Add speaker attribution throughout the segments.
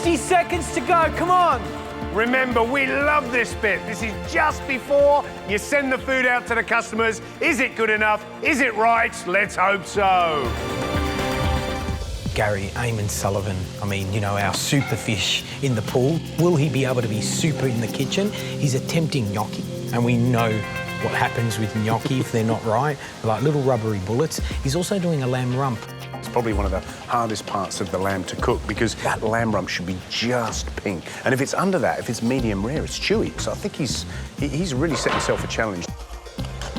Speaker 1: 30 seconds to go, come on.
Speaker 2: Remember, we love this bit. This is just before you send the food out to the customers. Is it good enough? Is it right? Let's hope so.
Speaker 3: Gary Eamon Sullivan, I mean, you know, our super fish in the pool. Will he be able to be super in the kitchen? He's attempting gnocchi, and we know what happens with gnocchi if they're not right, like little rubbery bullets. He's also doing a lamb rump.
Speaker 2: It's probably one of the hardest parts of the lamb to cook because that lamb rump should be just pink. And if it's under that, if it's medium rare, it's chewy. So I think he's really set himself a challenge.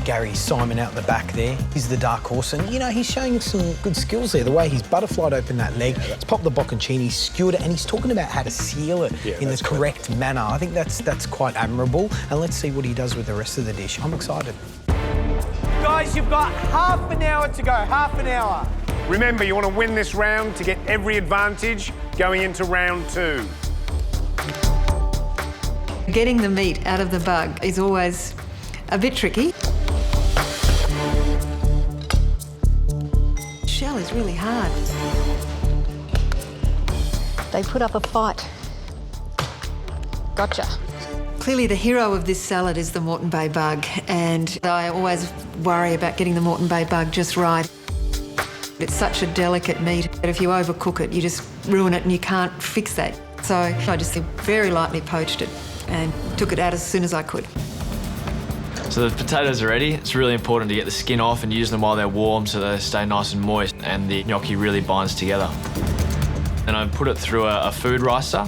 Speaker 3: Gary Simon out the back there, he's the dark horse, and you know, he's showing some good skills there. The way he's butterflied open that leg, he's popped the bocconcini, skewered it, and he's talking about how to seal it in the correct manner. I think that's quite admirable, and let's see what he does with the rest of the dish. I'm excited.
Speaker 1: Guys, you've got half an hour to go, half an hour.
Speaker 2: Remember, you want to win this round to get every advantage going into round 2.
Speaker 4: Getting the meat out of the bug is always a bit tricky. Shell is really hard.
Speaker 5: They put up a fight. Gotcha.
Speaker 4: Clearly the hero of this salad is the Moreton Bay bug, and I always worry about getting the Moreton Bay bug just right. It's such a delicate meat that if you overcook it, you just ruin it and you can't fix that. So I just very lightly poached it and took it out as soon as I could.
Speaker 6: So the potatoes are ready. It's really important to get the skin off and use them while they're warm so they stay nice and moist and the gnocchi really binds together. And I put it through a food ricer,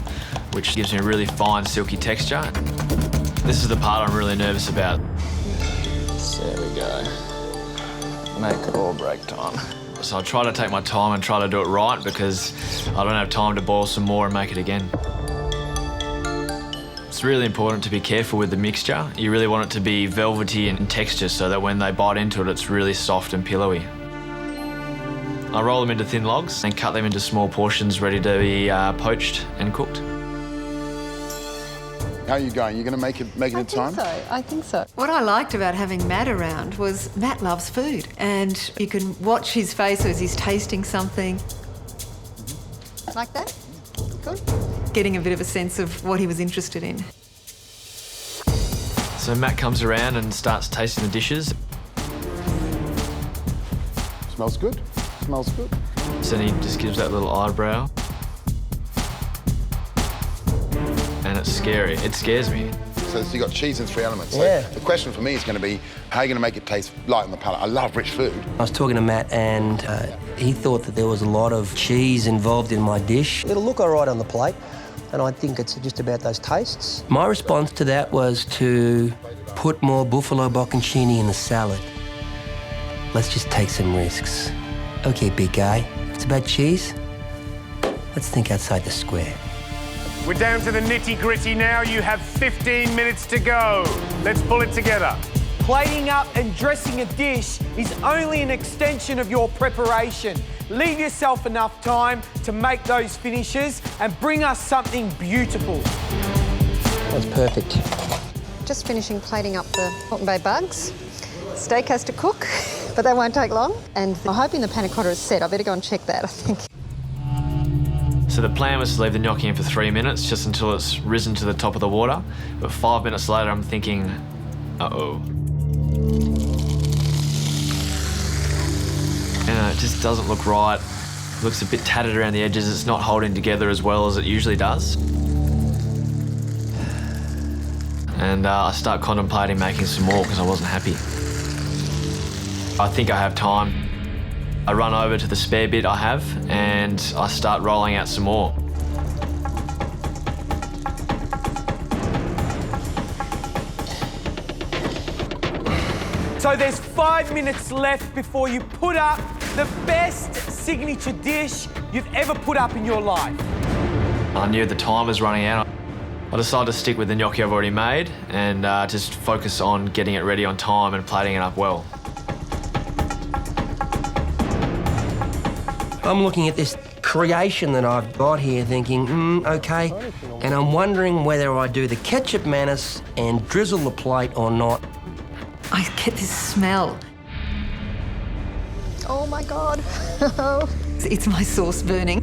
Speaker 6: which gives me a really fine, silky texture. This is the part I'm really nervous about. There we go. Make or break time. So I try to take my time and try to do it right because I don't have time to boil some more and make it again. It's really important to be careful with the mixture. You really want it to be velvety in texture so that when they bite into it, it's really soft and pillowy. I roll them into thin logs and cut them into small portions ready to be poached and cooked.
Speaker 7: How are you going? You going to make it in time?
Speaker 5: I think so.
Speaker 4: What I liked about having Matt around was Matt loves food, and you can watch his face as he's tasting something.
Speaker 5: Like that? Good.
Speaker 4: Getting a bit of a sense of what he was interested in.
Speaker 6: So Matt comes around and starts tasting the dishes.
Speaker 7: Smells good. Smells good.
Speaker 6: So then he just gives that little eyebrow. And it's scary. It scares me.
Speaker 7: So you've got cheese in 3 elements.
Speaker 8: Yeah.
Speaker 7: So the question for me is going to be, how are you going to make it taste light on the palate? I love rich food.
Speaker 8: I was talking to Matt and he thought that there was a lot of cheese involved in my dish. It'll look all right on the plate, and I think it's just about those tastes. My response to that was to put more buffalo bocconcini in the salad. Let's just take some risks. Okay, big guy, if it's about cheese, let's think outside the square.
Speaker 2: We're down to the nitty-gritty now. You have 15 minutes to go. Let's pull it together.
Speaker 1: Plating up and dressing a dish is only an extension of your preparation. Leave yourself enough time to make those finishes and bring us something beautiful.
Speaker 8: That's perfect.
Speaker 5: Just finishing plating up the Moreton Bay bugs. Steak has to cook, but that won't take long. And I'm hoping the panna cotta is set. I better go and check that, I think.
Speaker 6: So the plan was to leave the gnocchi in for 3 minutes, just until it's risen to the top of the water. But 5 minutes later, I'm thinking, uh-oh. It just doesn't look right. It looks a bit tattered around the edges. It's not holding together as well as it usually does. And I start contemplating making some more because I wasn't happy. I think I have time. I run over to the spare bit I have and I start rolling out some more.
Speaker 1: So there's 5 minutes left before you put up the best signature dish you've ever put up in your life.
Speaker 6: I knew the time was running out. I decided to stick with the gnocchi I've already made and just focus on getting it ready on time and plating it up well.
Speaker 8: I'm looking at this creation that I've got here thinking, okay, and I'm wondering whether I do the ketchup menace and drizzle the plate or not.
Speaker 4: I get this smell.
Speaker 5: Oh, my God.
Speaker 4: It's my sauce burning.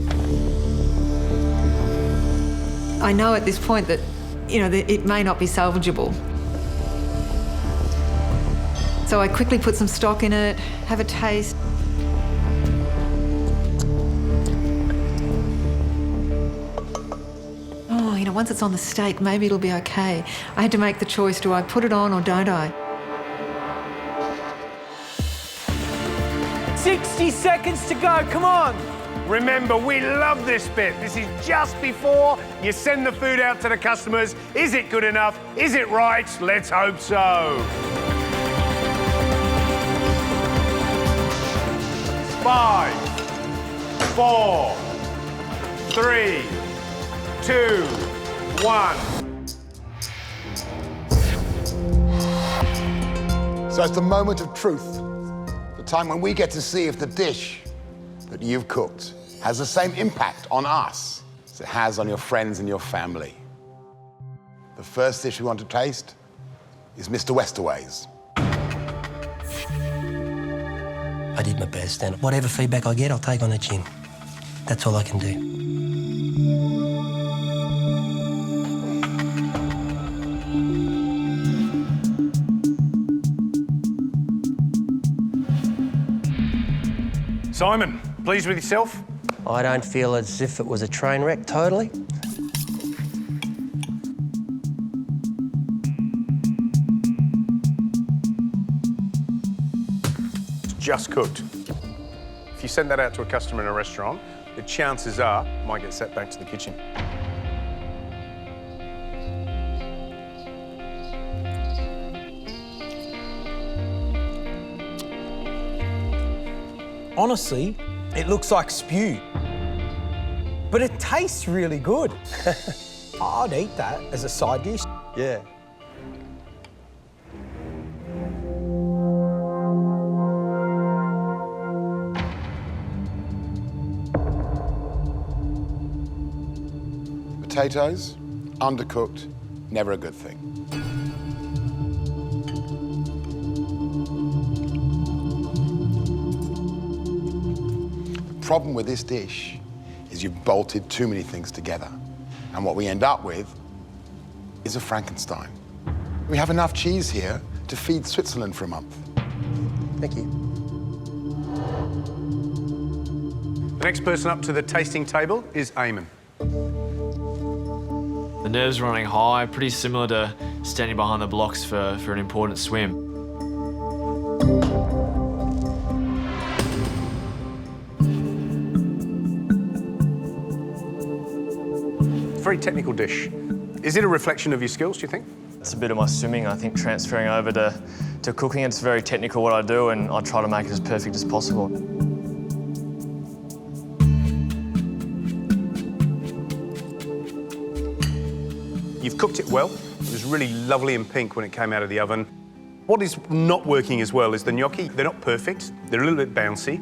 Speaker 4: I know at this point that, you know, that it may not be salvageable. So I quickly put some stock in it, have a taste. Oh, you know, once it's on the steak, maybe it'll be okay. I had to make the choice, do I put it on or don't I?
Speaker 1: 60 seconds to go, come on.
Speaker 2: Remember, we love this bit. This is just before you send the food out to the customers. Is it good enough? Is it right? Let's hope so. 5, 4, 3, 2, 1.
Speaker 7: So it's the moment of truth. The time when we get to see if the dish that you've cooked has the same impact on us as it has on your friends and your family. The first dish we want to taste is Mr. Westaway's.
Speaker 8: I did my best, and whatever feedback I get, I'll take on the chin. That's all I can do.
Speaker 2: Simon, pleased with yourself?
Speaker 8: I don't feel as if it was a train wreck, totally.
Speaker 2: It's just cooked. If you send that out to a customer in a restaurant, the chances are it might get sent back to the kitchen.
Speaker 3: Honestly, it looks like spew. But it tastes really good. I'd eat that as a side dish.
Speaker 8: Yeah.
Speaker 7: Potatoes, undercooked, never a good thing. The problem with this dish is you've bolted too many things together. And what we end up with is a Frankenstein. We have enough cheese here to feed Switzerland for a month.
Speaker 8: Thank you.
Speaker 2: The next person up to the tasting table is Eamon.
Speaker 6: The nerves running high, pretty similar to standing behind the blocks for an important swim.
Speaker 2: Very technical dish. Is it a reflection of your skills, do you think?
Speaker 6: It's a bit of my swimming, I think, transferring over to cooking. It's very technical what I do, and I try to make it as perfect as possible.
Speaker 2: You've cooked it well. It was really lovely and pink when it came out of the oven. What is not working as well is the gnocchi. They're not perfect. They're a little bit bouncy.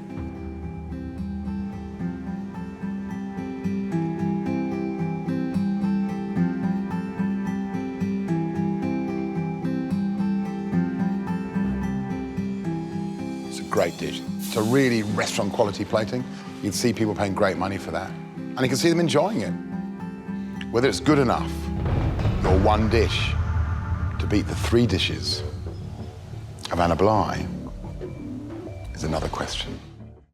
Speaker 7: Great dish. It's a really restaurant quality plating. You can see people paying great money for that. And you can see them enjoying it. Whether it's good enough, your one dish, to beat the 3 dishes of Anna Bligh is another question.